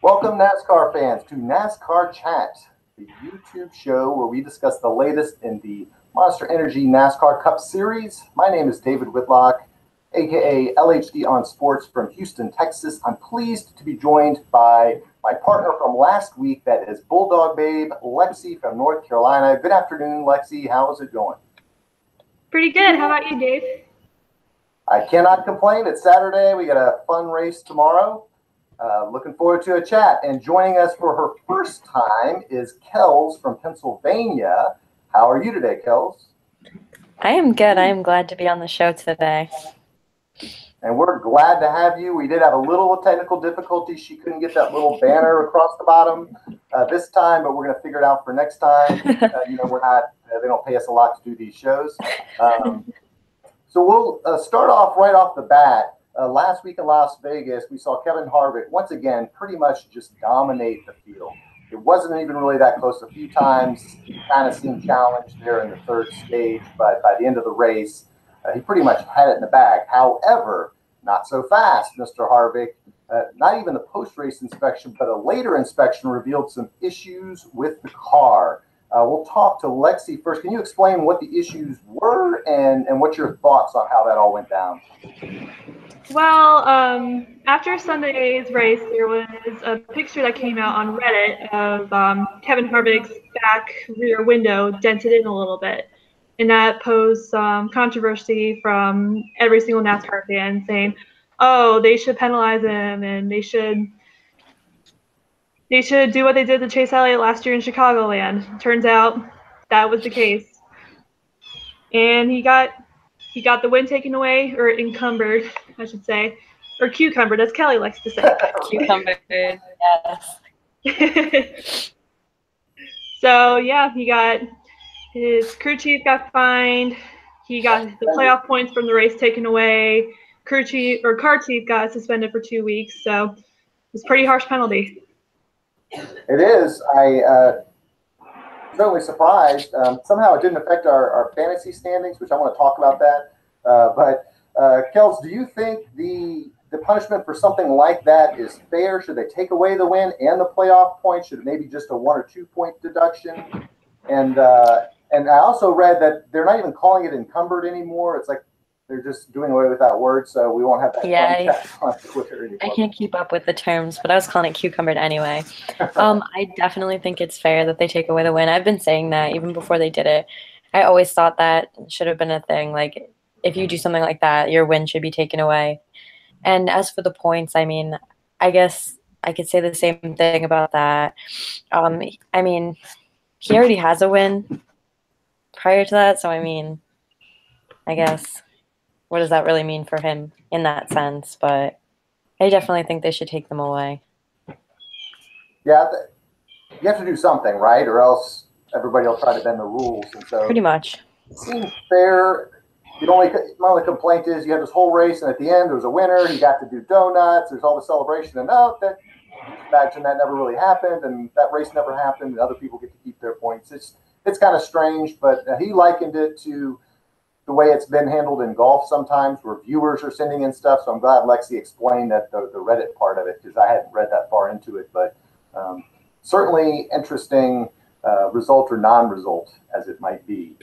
Welcome, NASCAR fans, to NASCAR Chat, the YouTube show where we discuss the latest in the Monster Energy NASCAR Cup Series. My name is David Whitlock, aka LHD on Sports from Houston, Texas. I'm pleased to be joined by my partner from last week, that is Bulldog Babe, Lexie from North Carolina. Good afternoon, Lexie. How is it going? Pretty good. How about you, Dave? I cannot complain. It's Saturday. We got a fun race tomorrow. Looking forward to a chat. And joining us for her first time is Kells from Pennsylvania. How are you today, Kells? I am good. I am glad to be on the show today. And we're glad to have you. We did have a little technical difficulty. She couldn't get that little banner across the bottom this time, but we're going to figure it out for next time. We're not, they don't pay us a lot to do these shows. So we'll start off right off the bat. Last week in Las Vegas, we saw Kevin Harvick once again pretty much just dominate the field. It wasn't even really that close. A few times he kind of seemed challenged there in the third stage, but by the end of the race, he pretty much had it in the bag. However, not so fast, Mr. Harvick. Not even the post-race inspection, but a later inspection revealed some issues with the car. We'll talk to Lexie first. Can you explain what the issues were and what's your thoughts on how that all went down? Well, after Sunday's race, there was a picture that came out on Reddit of Kevin Harvick's back rear window dented in a little bit. And that posed some controversy from every single NASCAR fan saying, oh, they should penalize him and they should do what they did to Chase Elliott last year in Chicagoland. Turns out that was the case. And he got the win taken away, or encumbered, I should say. Or cucumbered, as Kelly likes to say. Cucumbered, yes. So, yeah, his crew chief got fined. He got the playoff points from the race taken away. Car chief got suspended for 2 weeks. So, it's a pretty harsh penalty. It is. I certainly surprised. Somehow it didn't affect our fantasy standings, which I want to talk about that. But Kells, do you think the punishment for something like that is fair? Should they take away the win and the playoff points? Should it maybe just a 1 or 2 point deduction? And I also read that they're not even calling it encumbered anymore. It's like they're just doing away with that word, so we won't have that on Twitter anymore. I can't keep up with the terms, but I was calling it cucumbered anyway. I definitely think it's fair that they take away the win. I've been saying that even before they did it. I always thought that should have been a thing. Like, if you do something like that, your win should be taken away. And as for the points, I mean, I guess I could say the same thing about that. I mean, he already has a win prior to that, so I mean, I guess what does that really mean for him in that sense? But I definitely think they should take them away. Yeah, you have to do something, right? Or else everybody will try to bend the rules. And so pretty much. It seems fair. My only complaint is you have this whole race, and at the end, there was a winner. You got to do donuts. There's all the celebration. And imagine that never really happened, and that race never happened, and other people get to keep their points. It's kind of strange, but he likened it to the way it's been handled in golf sometimes, where viewers are sending in stuff. So I'm glad Lexie explained that the Reddit part of it, because I hadn't read that far into it. But certainly interesting result or non-result, as it might be.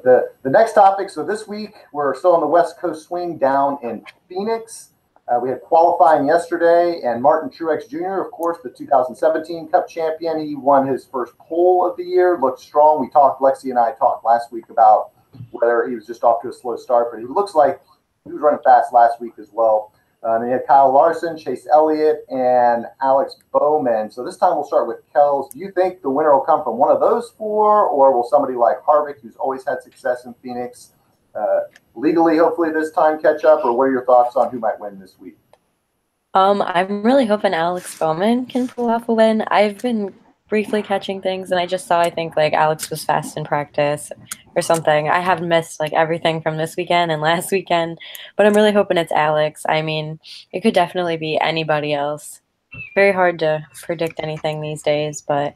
The next topic, so this week we're still on the West Coast swing down in Phoenix. We had qualifying yesterday, and Martin Truex Jr., of course, the 2017 Cup champion, he won his first pole of the year, looked strong. Lexie and I talked last week about whether he was just off to a slow start, but he looks like he was running fast last week as well. And he had Kyle Larson, Chase Elliott, and Alex Bowman. So this time we'll start with Kells. Do you think the winner will come from one of those four, or will somebody like Harvick, who's always had success in Phoenix, legally hopefully this time catch up, or what are your thoughts on who might win this week? I'm really hoping Alex Bowman can pull off a win. I've been briefly catching things, and I just saw, I think, like, Alex was fast in practice or something. I have missed, like, everything from this weekend and last weekend, but I'm really hoping it's Alex. I mean, it could definitely be anybody else. Very hard to predict anything these days, but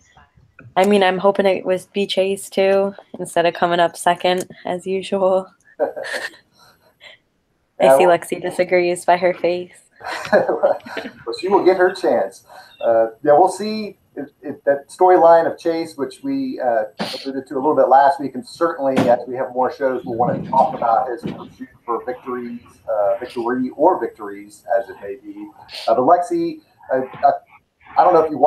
I mean, I'm hoping it was be Chase too, instead of coming up second as usual. I see Lexie disagrees by her face. Well, she will get her chance. Yeah, we'll see if that storyline of Chase, which we alluded to a little bit last week, and certainly as we have more shows, we'll want to talk about his pursuit for victory or victories, as it may be. But Lexie, I don't know if you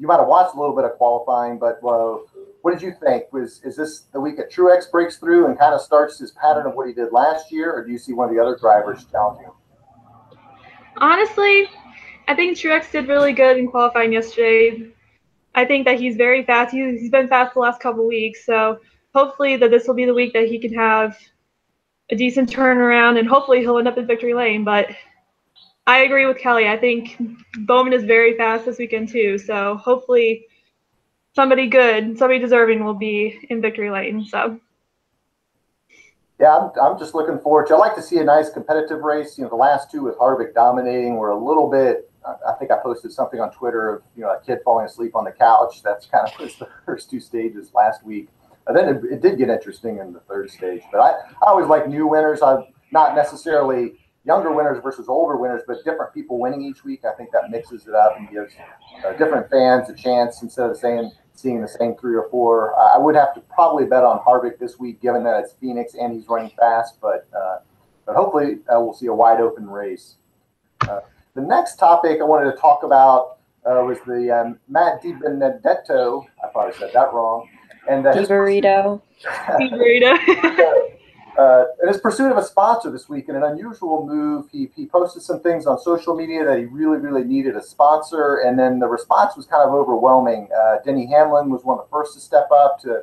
might have watched a little bit of qualifying, but what did you think? Is this the week that Truex breaks through and kind of starts his pattern of what he did last year, or do you see one of the other drivers challenging him? Honestly, I think Truex did really good in qualifying yesterday. I think that he's very fast. He's been fast the last couple weeks, so hopefully that this will be the week that he can have a decent turnaround, and hopefully he'll end up in victory lane. But I agree with Kelly. I think Bowman is very fast this weekend too, so hopefully somebody good, somebody deserving will be in victory lane. So. Yeah, I'm just looking forward to. I like to see a nice competitive race. The last two with Harvick dominating were a little bit. I think I posted something on Twitter of a kid falling asleep on the couch. That's kind of was the first two stages last week. And then it did get interesting in the third stage. But I always like new winners. I'm not necessarily younger winners versus older winners, but different people winning each week. I think that mixes it up and gives different fans a chance instead of seeing the same 3 or 4. I would have to probably bet on Harvick this week, given that it's Phoenix and he's running fast. But hopefully we'll see a wide open race. The next topic I wanted to talk about was the Matt DiBenedetto. I probably said that wrong. And DiBurrito. In his pursuit of a sponsor this week, in an unusual move, he posted some things on social media that he really, really needed a sponsor, and then the response was kind of overwhelming. Denny Hamlin was one of the first to step up to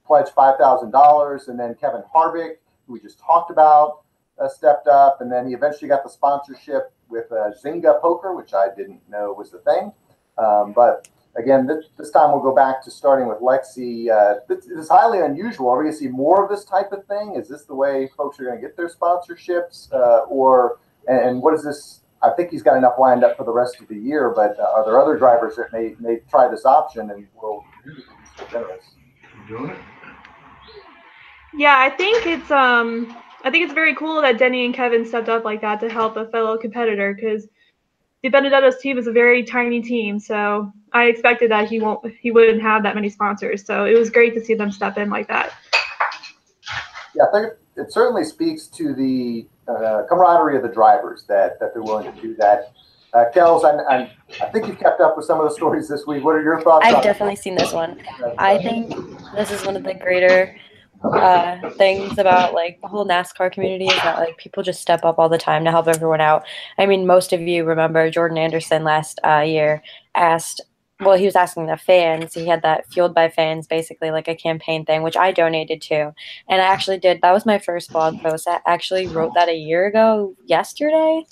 pledge $5,000, and then Kevin Harvick, who we just talked about, stepped up, and then he eventually got the sponsorship with Zynga Poker, which I didn't know was the thing. But again, this time we'll go back to starting with Lexie. This is highly unusual. Are we going to see more of this type of thing? Is this the way folks are going to get their sponsorships? And what is this? I think he's got enough lined up for the rest of the year, but are there other drivers that may try this option and will be so generous? Yeah, I think it's very cool that Denny and Kevin stepped up like that to help a fellow competitor, because DiBenedetto's team is a very tiny team, so I expected that he wouldn't have that many sponsors. So it was great to see them step in like that. Yeah, I think it certainly speaks to the camaraderie of the drivers that they're willing to do that. Kells, I think you've kept up with some of the stories this week. What are your thoughts? I've definitely seen this one. I think this is one of the greater things about like the whole NASCAR community is that like people just step up all the time to help everyone out. I mean, most of you remember Jordan Anderson last year he was asking the fans. He had that Fueled by Fans, basically like a campaign thing, which I donated to. And I actually did. That was my first blog post. I actually wrote that a year ago yesterday.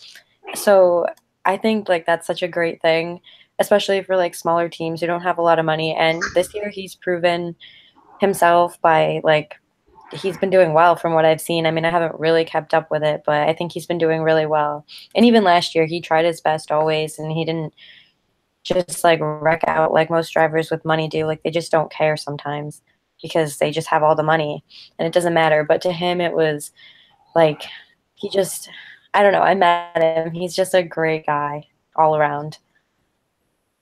So I think like that's such a great thing, especially for like smaller teams who don't have a lot of money. And this year he's proven himself by like he's been doing well from what I've seen. I mean, I haven't really kept up with it, but I think he's been doing really well. And even last year he tried his best always, and he didn't just like wreck out like most drivers with money do. Like they just don't care sometimes because they just have all the money and it doesn't matter. But to him it was like I don't know, I met him. He's just a great guy all around.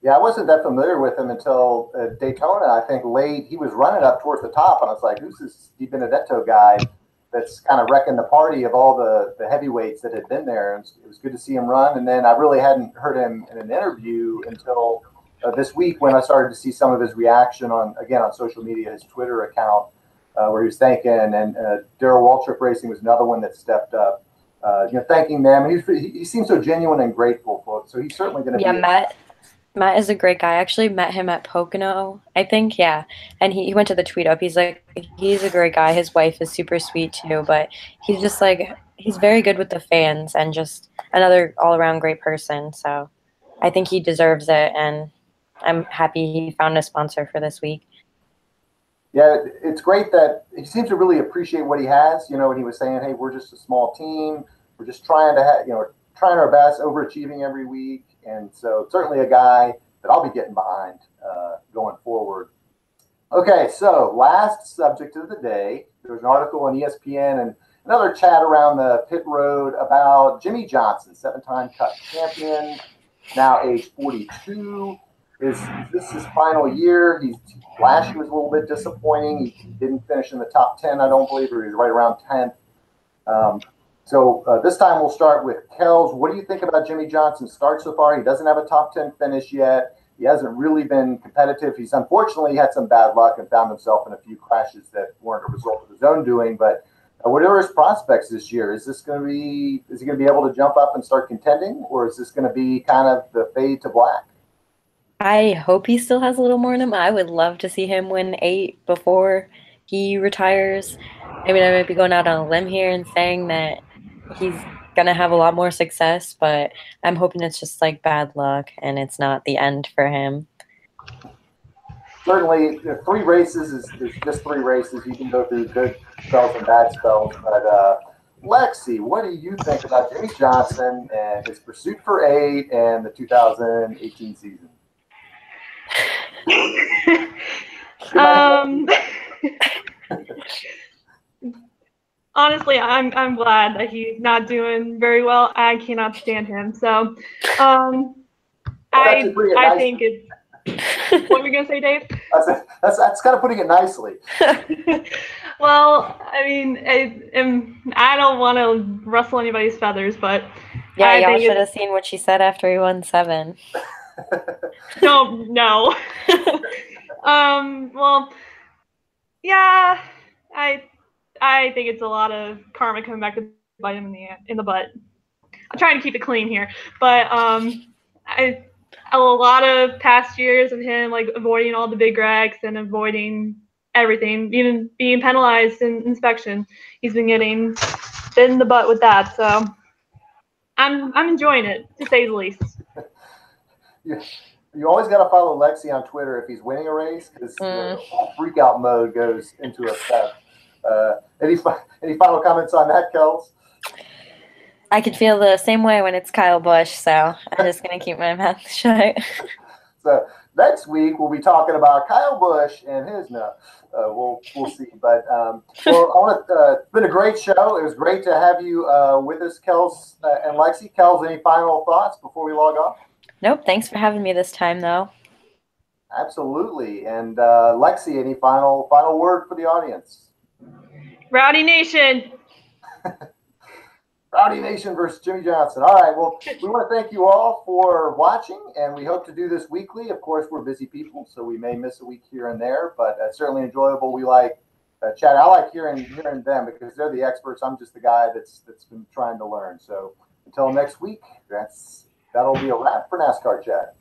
Yeah, I wasn't that familiar with him until Daytona. I think late he was running up towards the top, and I was like, "Who's this DiBenedetto guy that's kind of wrecking the party of all the heavyweights that had been there?" And it was good to see him run. And then I really hadn't heard him in an interview until this week when I started to see some of his reaction on social media, his Twitter account, where he was thanking. And Darrell Waltrip Racing was another one that stepped up, thanking them. And he seems so genuine and grateful for it. So he's certainly going to be. Matt is a great guy. I actually met him at Pocono, I think, yeah. And he went to the tweet up. He's a great guy. His wife is super sweet too, but he's just like, he's very good with the fans and just another all-around great person. So I think he deserves it, and I'm happy he found a sponsor for this week. Yeah, it's great that he seems to really appreciate what he has. When he was saying, "Hey, we're just a small team. We're just trying to trying our best, overachieving every week." And so certainly a guy that I'll be getting behind going forward. Okay, so last subject of the day. There was an article on ESPN, and another chat around the pit road about Jimmy Johnson, 7-time Cup champion, now age 42. Is this his final year? Last year was a little bit disappointing. He didn't finish in the top 10, I don't believe, or he was right around 10th. So this time we'll start with Kells. What do you think about Jimmy Johnson's start so far? He doesn't have a top 10 finish yet. He hasn't really been competitive. He's unfortunately had some bad luck and found himself in a few crashes that weren't a result of his own doing. But what are his prospects this year? Is he going to be able to jump up and start contending, or is this going to be kind of the fade to black? I hope he still has a little more in him. I would love to see him win 8 before he retires. I mean, I might be going out on a limb here and saying that he's gonna have a lot more success, but I'm hoping it's just like bad luck and it's not the end for him. Certainly, 3 races is just 3 races. You can go through good spells and bad spells. But Lexie, what do you think about Jimmy Johnson and his pursuit for 8 and the 2018 season? Honestly, I'm glad that he's not doing very well. I cannot stand him. So, I think it's. What were you gonna say, Dave? That's kind of putting it nicely. Well, I mean, I don't want to rustle anybody's feathers, but yeah, y'all should have seen what she said after he won 7. No. Well, yeah, I think it's a lot of karma coming back to bite him in the butt. I'm trying to keep it clean here, but a lot of past years of him like avoiding all the big wrecks and avoiding everything, even being penalized in inspection. He's been getting bit in the butt with that, so I'm enjoying it, to say the least. You always got to follow Lexie on Twitter if he's winning a race, because the whole freak out mode goes into effect. Any final comments on that, Kells? I could feel the same way when it's Kyle Busch, so I'm just going to keep my mouth shut. So next week we'll be talking about Kyle Busch and his we'll see. But it's been a great show. It was great to have you with us, Kells and Lexie. Kells, any final thoughts before we log off? Nope. Thanks for having me this time, though. Absolutely. And Lexie, any final word for the audience? Rowdy Nation. Rowdy Nation versus Jimmy Johnson. All right. Well, we want to thank you all for watching, and we hope to do this weekly. Of course, we're busy people, so we may miss a week here and there, but certainly enjoyable. We like chat. I like hearing them because they're the experts. I'm just the guy that's been trying to learn. So until next week, that'll be a wrap for NASCAR Chat.